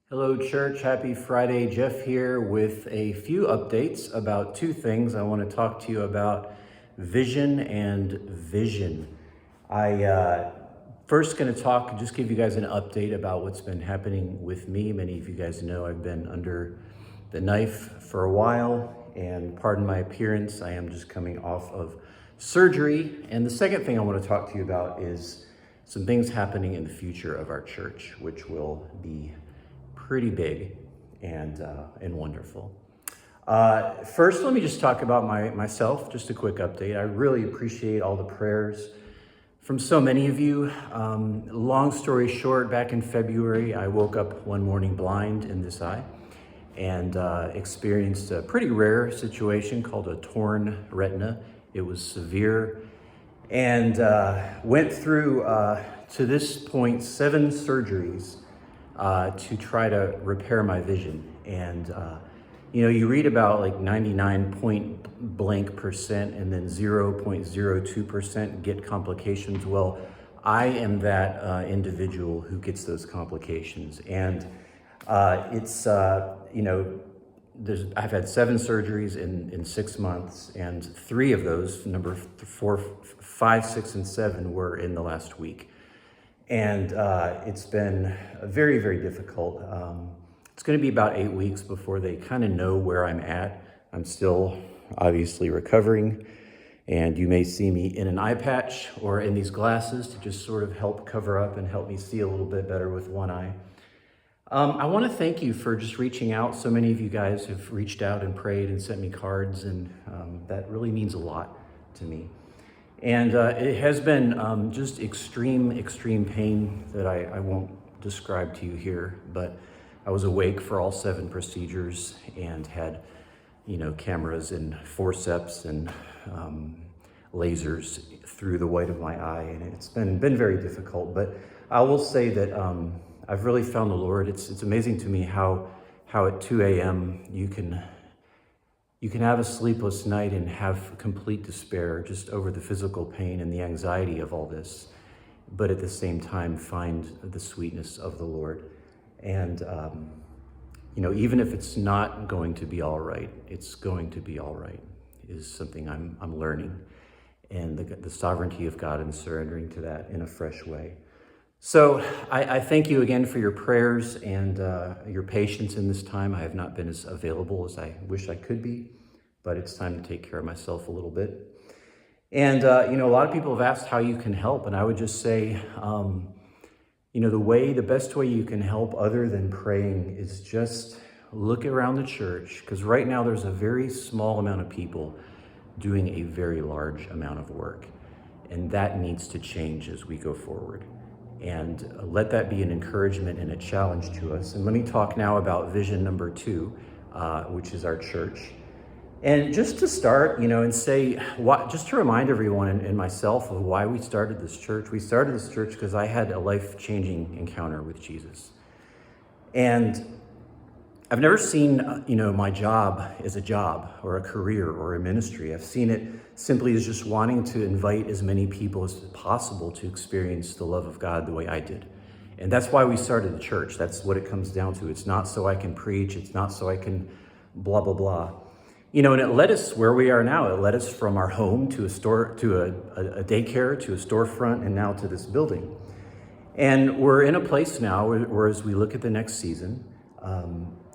Hello, church. Happy Friday. Jeff here with a few updates about two things. I want to talk to you about vision and vision. I first going to just give you guys an update about what's been happening with me. Many of you guys know I've been under the knife for a while, and pardon my appearance, I am just coming off of surgery. And the second thing I want to talk to you about is some things happening in the future of our church, which will be pretty big and wonderful. First, let me just talk about myself, just a quick update. I really appreciate all the prayers from so many of you. Long story short, back in February, I woke up one morning blind in this eye and experienced a pretty rare situation called a torn retina. It was severe and went through, to this point, 7 surgeries to try to repair my vision. And you read about like 99 point blank percent and then 0.02% get complications. Well, I am that individual who gets those complications. And it's, I've had 7 surgeries in 6 months, and 3 of those, number 4, 5, 6, and 7, were in the last week. And it's been very, very difficult. It's going to be about 8 weeks before they kind of know where I'm at. I'm still obviously recovering, and you may see me in an eye patch or in these glasses to just sort of help cover up and help me see a little bit better with one eye. I want to thank you for just reaching out. So many of you guys have reached out and prayed and sent me cards, and that really means a lot to me. And it has been just extreme pain that I won't describe to you here, but I was awake for all 7 procedures and had, cameras and forceps and lasers through the white of my eye, and it's been very difficult. But I will say that I've really found the Lord. It's amazing to me how at 2 a.m. you can have a sleepless night and have complete despair just over the physical pain and the anxiety of all this, but at the same time find the sweetness of the Lord. And, even if it's not going to be all right, it's going to be all right, is something I'm learning. And the sovereignty of God and surrendering to that in a fresh way. So I thank you again for your prayers and your patience in this time. I have not been as available as I wish I could be, but it's time to take care of myself a little bit. And, a lot of people have asked how you can help. And I would just say, the best way you can help other than praying is just look around the church. Because right now there's a very small amount of people doing a very large amount of work. And that needs to change as we go forward. And let that be an encouragement and a challenge to us. And let me talk now about vision number 2, which is our church. And just to start, and say, just to remind everyone and myself of why we started this church. We started this church because I had a life-changing encounter with Jesus. And I've never seen, my job as a job or a career or a ministry. I've seen it simply as just wanting to invite as many people as possible to experience the love of God the way I did. And that's why we started the church. That's what it comes down to. It's not so I can preach. It's not so I can blah, blah, blah. And it led us where we are now. It led us from our home to a store, to a daycare, to a storefront, and now to this building. And we're in a place now where as we look at the next season,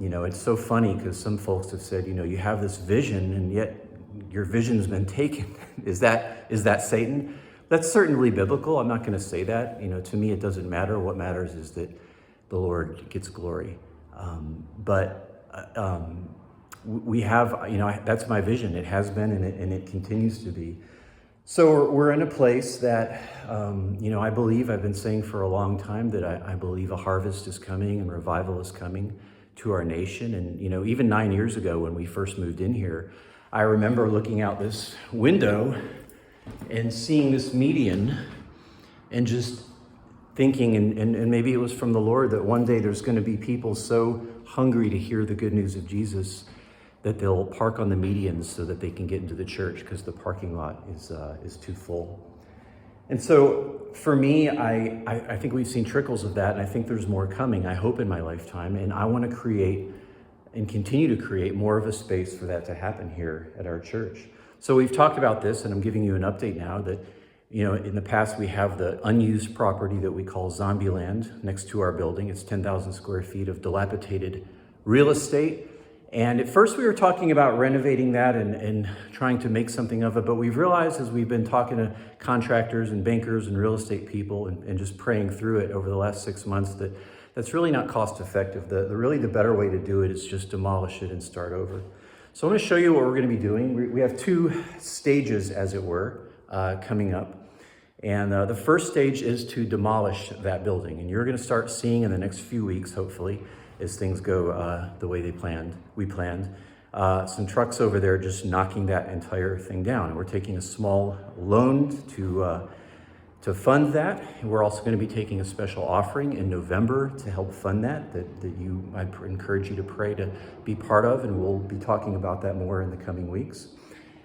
it's so funny because some folks have said, you have this vision and yet your vision's been taken. Is that Satan? That's certainly biblical. I'm not going to say that. To me, it doesn't matter. What matters is that the Lord gets glory. We have, that's my vision. It has been and it continues to be. So we're in a place that, I believe, I've been saying for a long time that I believe a harvest is coming and revival is coming to our nation. And, even 9 years ago when we first moved in here, I remember looking out this window and seeing this median and just thinking, and maybe it was from the Lord, that one day there's going to be people so hungry to hear the good news of Jesus that they'll park on the medians so that they can get into the church because the parking lot is too full. And so for me, I think we've seen trickles of that, and I think there's more coming, I hope, in my lifetime. And I want to create and continue to create more of a space for that to happen here at our church. So we've talked about this, and I'm giving you an update now that, in the past we have the unused property that we call Zombieland next to our building. It's 10,000 square feet of dilapidated real estate. And at first we were talking about renovating that and trying to make something of it, but we've realized as we've been talking to contractors and bankers and real estate people and just praying through it over the last 6 months that that's really not cost effective. The better way to do it is just demolish it and start over. So I'm going to show you what we're going to be doing. We have 2 stages, as it were, coming up. And the first stage is to demolish that building. And you're going to start seeing in the next few weeks, hopefully, as things go the way we planned, some trucks over there just knocking that entire thing down. And we're taking a small loan to fund that. And we're also going to be taking a special offering in November to help fund that I'd encourage you to pray to be part of, and we'll be talking about that more in the coming weeks.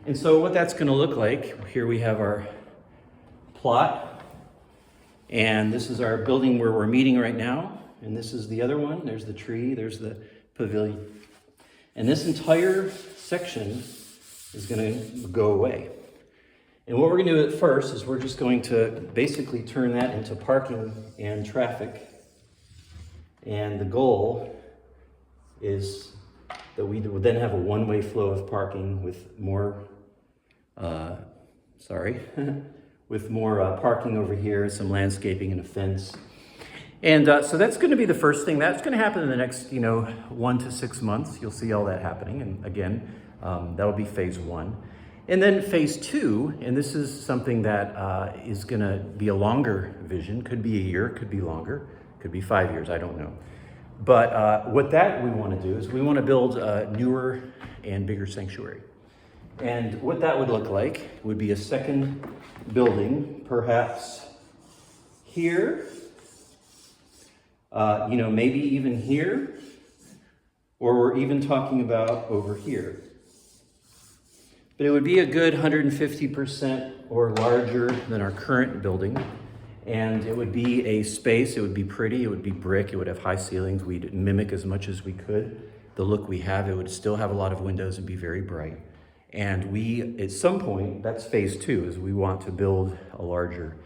And so what that's going to look like, here we have our plot, and this is our building where we're meeting right now. And this is the other one. There's the tree, there's the pavilion. And this entire section is going to go away. And what we're going to do at first is we're just going to basically turn that into parking and traffic. And the goal is that we would then have a one-way flow of parking with more, with more parking over here, some landscaping and a fence. And so that's going to be the first thing. That's going to happen in the next, 1 to 6 months. You'll see all that happening. And again, that'll be phase 1. And then phase 2, and this is something that is going to be a longer vision. Could be a year, could be longer, could be 5 years, I don't know. But what we want to do is we want to build a newer and bigger sanctuary. And what that would look like would be a second building, perhaps here. Maybe even here, or we're even talking about over here. But it would be a good 150% or larger than our current building. And it would be a space, it would be pretty, it would be brick, it would have high ceilings. We'd mimic as much as we could the look we have. It would still have a lot of windows and be very bright. And we, at some point, that's phase 2, is we want to build a larger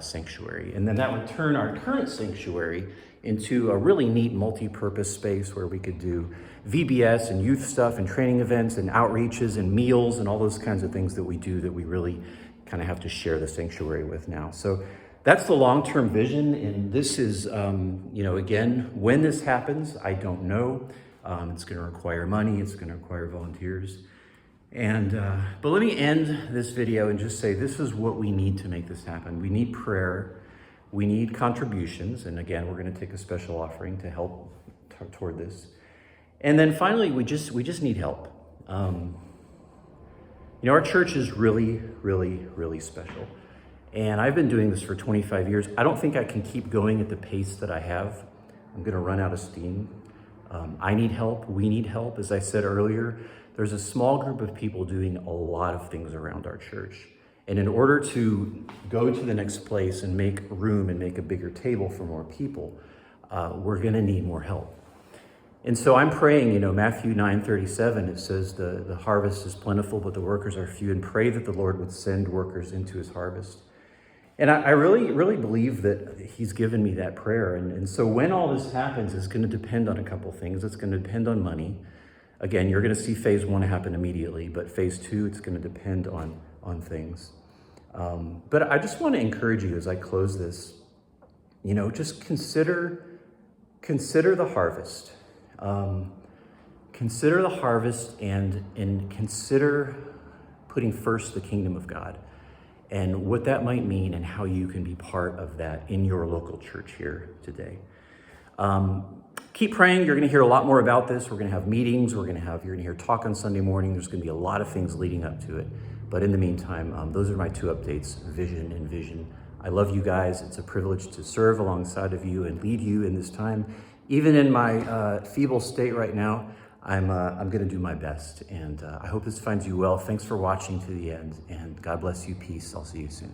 sanctuary. And then that would turn our current sanctuary into a really neat multi-purpose space where we could do VBS and youth stuff and training events and outreaches and meals and all those kinds of things that we do that we really kind of have to share the sanctuary with now. So that's the long-term vision. And this is, again, when this happens, I don't know. It's going to require money. It's going to require volunteers. But let me end this video and just say this is what we need to make this happen. We need prayer. We need contributions. And again, we're going to take a special offering to help toward this. And then finally, we just need help. Our church is really, really, really special. And I've been doing this for 25 years. I don't think I can keep going at the pace that I have. I'm going to run out of steam. I need help. We need help. As I said earlier, there's a small group of people doing a lot of things around our church. And in order to go to the next place and make room and make a bigger table for more people, we're going to need more help. And so I'm praying, Matthew 9:37, it says the harvest is plentiful, but the workers are few, and pray that the Lord would send workers into his harvest. And I really, really believe that he's given me that prayer. And so when all this happens, it's going to depend on a couple things. It's going to depend on money. Again, you're going to see phase 1 happen immediately, but phase 2, it's going to depend on things. But I just want to encourage you as I close this, just consider the harvest. Consider the harvest and consider putting first the kingdom of God and what that might mean and how you can be part of that in your local church here today. Keep praying. You're going to hear a lot more about this. We're going to have meetings. You're going to hear talk on Sunday morning. There's going to be a lot of things leading up to it. But in the meantime, those are my 2 updates, vision and vision. I love you guys. It's a privilege to serve alongside of you and lead you in this time. Even in my feeble state right now, I'm going to do my best. And I hope this finds you well. Thanks for watching to the end. And God bless you. Peace. I'll see you soon.